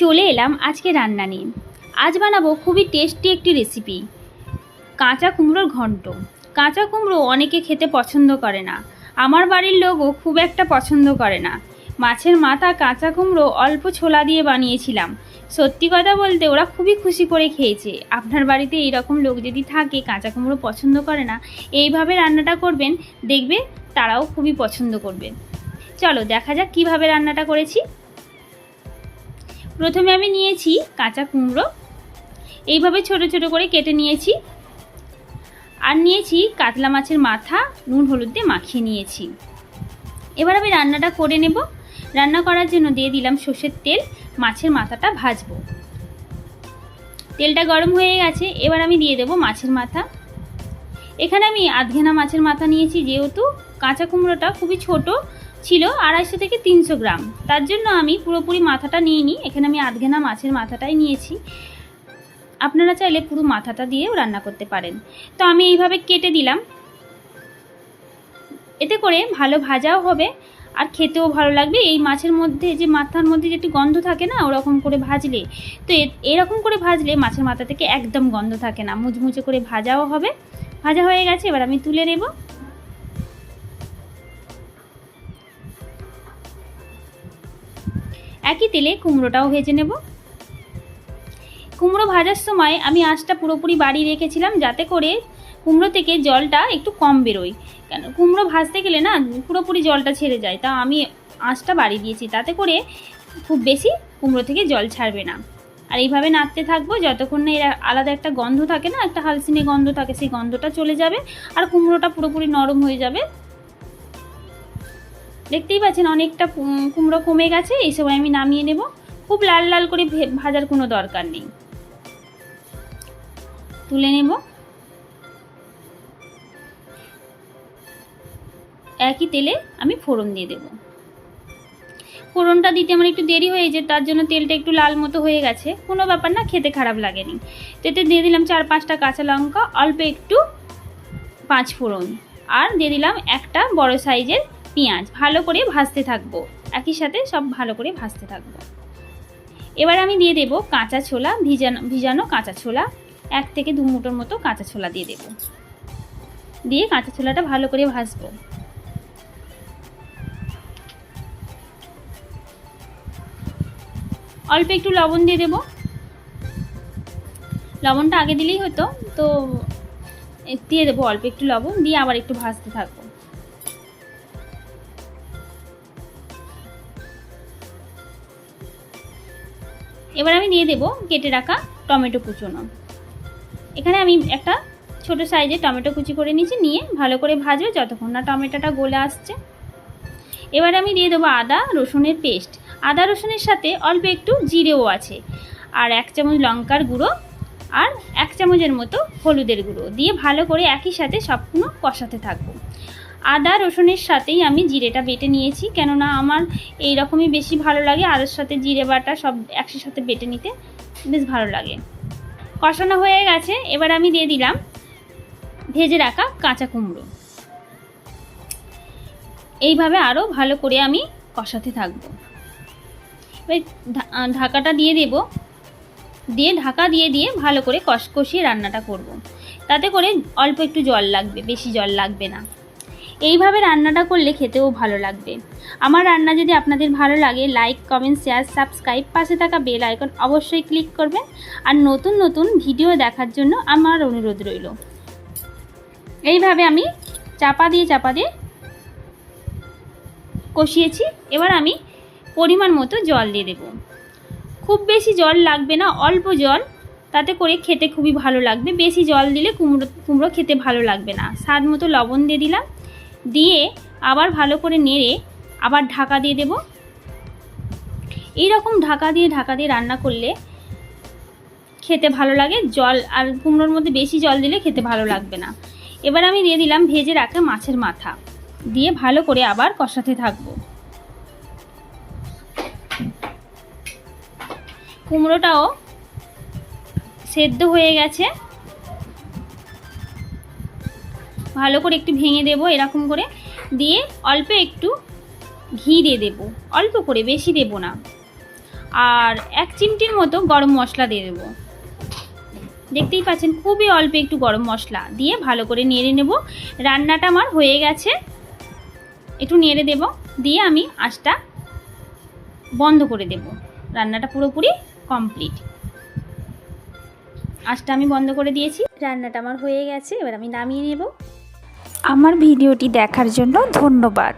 চলে এলাম আজকে রান্না নিয়ে। আজ বানাবো খুবই টেস্টি একটি রেসিপি, কাঁচা কুমড়োর ঘন্ট। কাঁচা কুমড়ো অনেকে খেতে পছন্দ করে না, আমার বাড়ির লোকও খুব একটা পছন্দ করে না। মাছের মাথা কাঁচা কুমড়ো অল্প ছোলা দিয়ে বানিয়েছিলাম। সত্যি কথা বলতে ওরা খুবই খুশি করে খেয়েছে। আপনার বাড়িতে এইরকম লোক যদি থাকে কাঁচা কুমড়ো পছন্দ করে না, এইভাবে রান্নাটা করবেন, দেখবে তারাও খুবই পছন্দ করবে। চলো দেখা যাক কিভাবে রান্নাটা করেছি। প্রথমে আমি নিয়েছি কাঁচা কুমড়ো, এইভাবে ছোট ছোট করে কেটে নিয়েছি। আর নিয়েছি কাতলা মাছের মাথা, নুন হলুদ দিয়ে মাখিয়ে নিয়েছি। এবার আমি রান্নাটা করে নেব। রান্না করার জন্য দিয়ে দিলাম সর্ষের তেল, মাছের মাথাটা ভাজবো। তেলটা গরম হয়ে গেছে, এবার আমি দিয়ে দেব মাছের মাথা। এখানে আমি আধঘেনা মাছের মাথা নিয়েছি, যেহেতু কাঁচা কুমড়োটা খুবই ছোট ছিল, 250 থেকে 300 গ্রাম, তার জন্য আমি পুরোপুরি মাথাটা নিইনি। এখানে আমি আধঘেনা মাছের মাথাটাই নিয়েছি। আপনারা চাইলে পুরো মাথাটা দিয়েও রান্না করতে পারেন। তো আমি এইভাবে কেটে দিলাম, এতে করে ভালো ভাজাও হবে আর খেতেও ভালো লাগবে। এই মাছের মধ্যে যে মাথার মধ্যে যে একটু গন্ধ থাকে না, ওরকম করে ভাজলে, তো এরকম করে ভাজলে মাছের মাথা থেকে একদম গন্ধ থাকে না, মুচমুচে করে ভাজাও হবে। ভাজা হয়ে গেছে, এবার আমি তুলে নেব। একই তেলে কুমড়োটাও ভেজে নেব। কুমড়ো ভাজার সময় আমি আঁচটা পুরোপুরি বাড়িয়ে রেখেছিলাম, যাতে করে কুমড়ো থেকে জলটা একটু কম বেরোয়। কেন কুমড়ো ভাজতে গেলে না পুরোপুরি জলটা ছেড়ে যায়, তা আমি আঁচটা বাড়িয়ে দিয়েছি, তাতে করে খুব বেশি কুমড়ো থেকে জল ছাড়বে না। আর এইভাবে নাড়তে থাকবো যতক্ষণ না এর আলাদা একটা গন্ধ থাকে না, একটা হালসিনে গন্ধ থাকে, সেই গন্ধটা চলে যাবে আর কুমড়োটা পুরোপুরি নরম হয়ে যাবে। দেখতেই পাচ্ছেন অনেকটা কুমড়ো কমে গেছে। এই সময় আমি নামিয়ে নেব। খুব লাল লাল করে ভাজার কোনো দরকার নেই, তুলে নেব। একই তেলে আমি ফোড়ন দিয়ে দেব। ফোড়নটা দিতে আমার একটু দেরি হয়েছে, তার জন্য তেলটা একটু লাল মতো হয়ে গেছে, কোনো ব্যাপার না, খেতে খারাপ লাগেনি। তো এতে দিয়ে দিলাম 4-5টা কাঁচা লঙ্কা, অল্প একটু 5 ফোড়ন, আর দিয়ে দিলাম একটা বড় সাইজের পেঁয়াজ। ভালো করে ভাজতে থাকবো, একই সাথে সব ভালো করে ভাজতে থাকবো। এবার আমি দিয়ে দেব কাঁচা ছোলা, ভিজানো কাঁচা ছোলা, 1 থেকে 2 মুঠোর মতো কাঁচা ছোলা দিয়ে দেব। দিয়ে কাঁচা ছোলাটা ভালো করে ভাজবো। অল্প একটু লবণ দিয়ে দেব। লবণটা আগে দিলেই হতো, তো দিয়ে দেবো অল্প একটু লবণ, দিয়ে আবার একটু ভাজতে থাকবো। এবার আমি দিয়ে দেব কেটে রাখা টমেটো কুচোনো। এখানে আমি একটা ছোট সাইজের টমেটো কুচি করে নিয়েছি, নিয়ে ভালো করে ভাজবো যতক্ষণ না টমেটোটা গলে আসছে। এবার আমি দিয়ে দেবো আদা রসুনের পেস্ট। আদা রসুনের সাথে অল্প একটু জিরেও আছে, আর 1 চামচ লঙ্কার গুঁড়ো, আর 1 চামচের মতো হলুদের গুঁড়ো দিয়ে ভালো করে একই সাথে সবগুলো কষাতে থাকবো। আদা রসুনের সাথেই আমি জিরেটা বেটে নিয়েছি, কেননা আমার এই রকমই বেশি ভালো লাগে, আদার সাথে জিরে বাটা সব একসাথে বেটে নিতে বেশ ভালো লাগে। কষানো হয়ে গেছে, এবার আমি দিয়ে দিলাম ভেজে রাখা কাঁচা কুমড়ো। এইভাবে আরও ভালো করে আমি কষাতে থাকবো। এবার ঢাকাটা দিয়ে দেব, দিয়ে ঢাকা দিয়ে ভালো করে কষিয়ে রান্নাটা করব। তাতে করে অল্প একটু জল লাগবে, বেশি জল লাগবে না। এইভাবে রান্নাটা করলে খেতেও ভালো লাগবে। আমার রান্না যদি আপনাদের ভালো লাগে, লাইক কমেন্ট শেয়ার সাবস্ক্রাইব, পাশে থাকা বেল আইকন অবশ্যই ক্লিক করবেন। আর নতুন নতুন ভিডিও দেখার জন্য আমার অনুরোধ রইল। এইভাবে আমি চাপা দিয়ে কষিয়েছি। এবার আমি পরিমাণ মতো জল দিয়ে দেব। খুব বেশি জল লাগবে না, অল্প জল, তাতে করে খেতে খুবই ভালো লাগবে। বেশি জল দিলে কুমড়ো খেতে ভালো লাগবে না। স্বাদ মতো লবণ দিয়ে দিলাম, দিয়ে আবার ভালো করে নেড়ে আবার ঢাকা দিয়ে দেব। এইরকম ঢাকা দিয়ে রান্না করলে খেতে ভালো লাগে। জল আর কুমড়োর মধ্যে বেশি জল দিলে খেতে ভালো লাগবে না। এবার আমি দিয়ে দিলাম ভেজে রাখা মাছের মাথা, দিয়ে ভালো করে আবার কষাতে থাকবো। কুমড়োটাও সেদ্ধ হয়ে গেছে, ভালো করে একটু ভেঙে দেব এরকম করে, দিয়ে অল্প একটু ঘি দিয়ে দেব, অল্প করে, বেশি দেব না। আর 1 চিমটির মতো গরম মশলা দিয়ে দেবো। দেখতেই পাচ্ছেন খুবই অল্প একটু গরম মশলা দিয়ে ভালো করে নেড়ে নেব। রান্নাটা আমার হয়ে গেছে, একটু নেড়ে দেব, দিয়ে আমি আঁচটা বন্ধ করে দেব। রান্নাটা পুরোপুরি কমপ্লিট। আঁচটা আমি বন্ধ করে দিয়েছি, রান্নাটা আমার হয়ে গেছে। এবার আমি নামিয়ে নেব। আমার ভিডিওটি দেখার জন্য ধন্যবাদ।